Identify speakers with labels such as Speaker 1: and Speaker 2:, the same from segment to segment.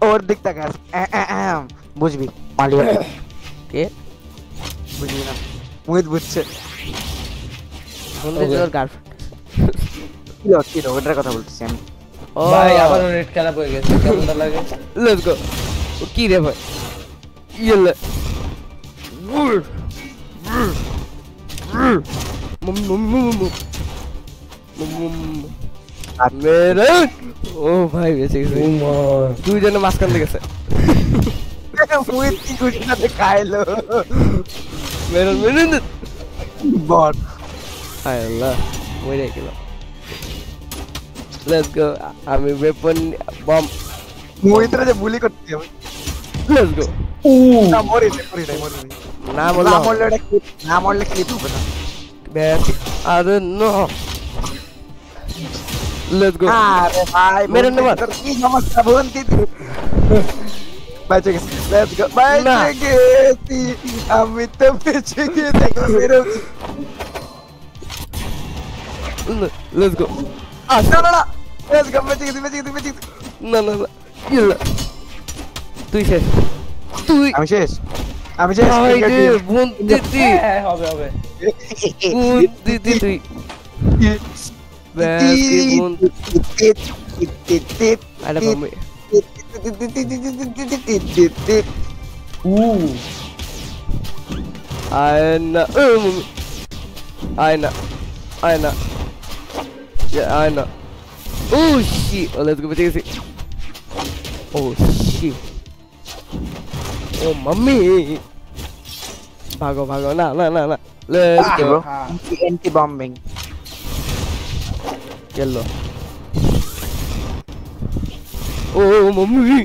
Speaker 1: ওর দিক তাকাস বুঝবি মালিয়া কে বুঝবি না মুহিত বুঝছে
Speaker 2: বন্ধু তোর গার্লফ্রেন্ড
Speaker 1: কি ওটার কথা বলতেছি আমি
Speaker 3: ভাই আবার রেড খারাপ হয়ে গেছে কেমন লাগে
Speaker 2: লেটস গো কি রে ভাই ইয়েলে মেরে ও ভাই বেঁচে গেছে দুইজনে মাঝখান থেকে গেছে
Speaker 1: মুহিত কি গুছনাতে খাইলো
Speaker 2: মেরে মেরে
Speaker 1: বট
Speaker 2: হায় আল্লাহ মরে গেল লেটস গো আমি ওয়েপন বম
Speaker 1: মুহিতরে যে বুলি করতে হবে
Speaker 2: লেটস গো
Speaker 1: না মরি
Speaker 2: না
Speaker 1: মরলে ক্লিপ হবে না
Speaker 2: ব্যাস আরে নো লেটস গো
Speaker 1: আরে ভাই
Speaker 2: মেরে নেবার
Speaker 1: কি সমস্যা বলতি বেঁচে গেছি লেটস গো বেঁচে গেছি আমি তো বেঁচে গেছি দেখো মেরে
Speaker 2: লেটস গো
Speaker 1: না লেটস গো বেঁচে গেছি
Speaker 2: না না না ইল্লা তুই শেষ তুই
Speaker 1: আমি শেষ
Speaker 2: ভাই রে বোন দিদি
Speaker 3: হবে
Speaker 2: বোন দিদি তুই ব্যাস কি বোন আরে বাবা আয়না আয়না আয়না ও shit oh let's go বেঁচে গেছি oh shit oh মাম্মি ভাগো না let's go
Speaker 1: এন্টি বম্বিং
Speaker 2: চলো ও মাম্মি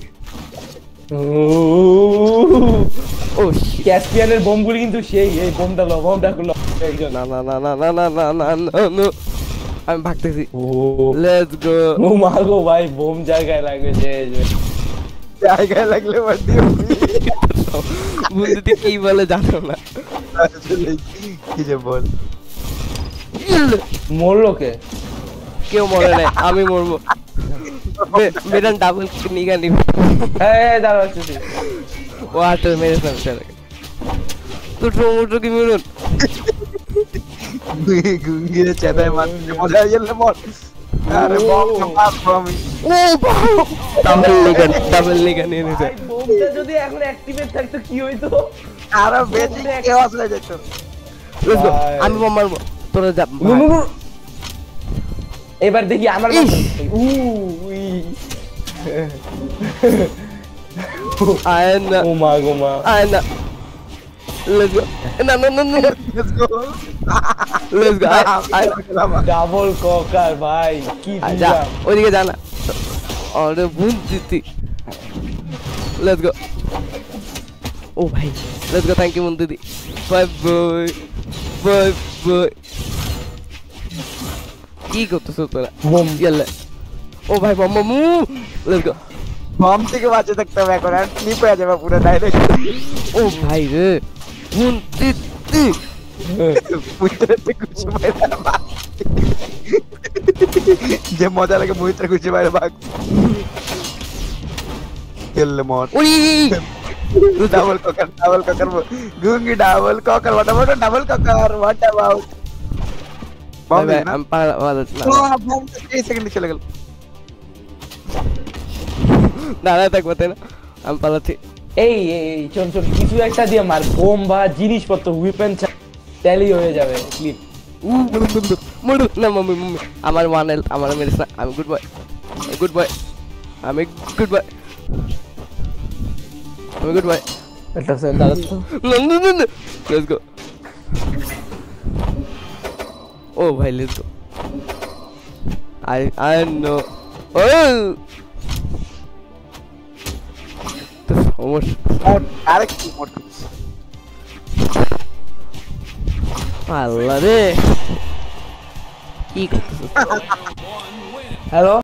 Speaker 2: ও
Speaker 3: ক্যাসপিয়ানের বোমগুলি কিন্তু সেই এই বোমটা গুলো একজন
Speaker 2: না আমি ভাগতেছি
Speaker 3: ও
Speaker 2: লেটস গো
Speaker 3: ও মাগো ভাই বোম জায়গায় লাগবে
Speaker 1: জায়গায় লাগলে বাড়ি
Speaker 2: বুঝতে কি বলে জানো না
Speaker 1: আসলে কি যে বল
Speaker 3: মরলো কে
Speaker 2: কেউ মরে নাই আমি মরবো মেরা ডাবল নিগা নি
Speaker 3: দাঁড়াও
Speaker 2: ও আটো মেরে সামনে তো টমেটো কি মেরুন
Speaker 1: গুঙ্গিরে চেদায় মারতে মজা গেলে মর আরে বম মারবো আমি
Speaker 2: ডাবল নিগা নিয়ে নিছে
Speaker 3: বোমটা যদি এখন অ্যাক্টিভেট থাকতো কি হইতো
Speaker 1: আরে বেশি কেওয়াস হয়ে যেত
Speaker 2: আমি বম মারবো তোরা যা
Speaker 3: এবার দেখি আমার
Speaker 2: আয়না
Speaker 3: ও মা গো মা
Speaker 2: আয়না let's go না
Speaker 1: let's go
Speaker 3: ডাবল ককার ভাই কি
Speaker 2: যা ওইদিকে যা না আরে বুন দিতি let's go ও ভাই let's go thank you বুন দিদি bye কি করতেছ তোরা
Speaker 3: বোম
Speaker 2: ইয়াল্লা ও ভাই বম let's go
Speaker 1: বম থেকে বাঁচে থাকতে হবে এখন আর ক্লিপ হয়ে যাবে পুরো ডাইরেক্ট
Speaker 2: ও ভাই রে বুন দিদি
Speaker 1: মুহিতরে কুচি মাইরা ভাগ যে মজা লাগে মুহিতরে কুচি মাইরা ভাগ খেললে মর
Speaker 2: ওই
Speaker 1: ডাবল ককার গুঙ্গি ডাবল ককার what about
Speaker 2: ভাই আমি পালা না
Speaker 1: এই সেকেন্ডে চলে গেল
Speaker 2: দাঁড়ায় থাকবো তাই না আমি পালাচ্ছি
Speaker 3: এই চল কিছু একটা দিয়ে মার বোম বা জিনিসপত্র উইপেন ট্যালি হয়ে যাবে ক্লিপ
Speaker 2: না মাম্মি আমার ওয়ান হেলথ আমার মেরেছ না আমি গুড বয় আমি গুড বয়
Speaker 3: একটা সেকেন্ড দাঁড়া তো
Speaker 2: No. Let's go. Oh, bhai, let's go. I know. Oh.
Speaker 1: আরে কি মোট
Speaker 2: আল্লাহ রে কি করতেছ
Speaker 3: হ্যালো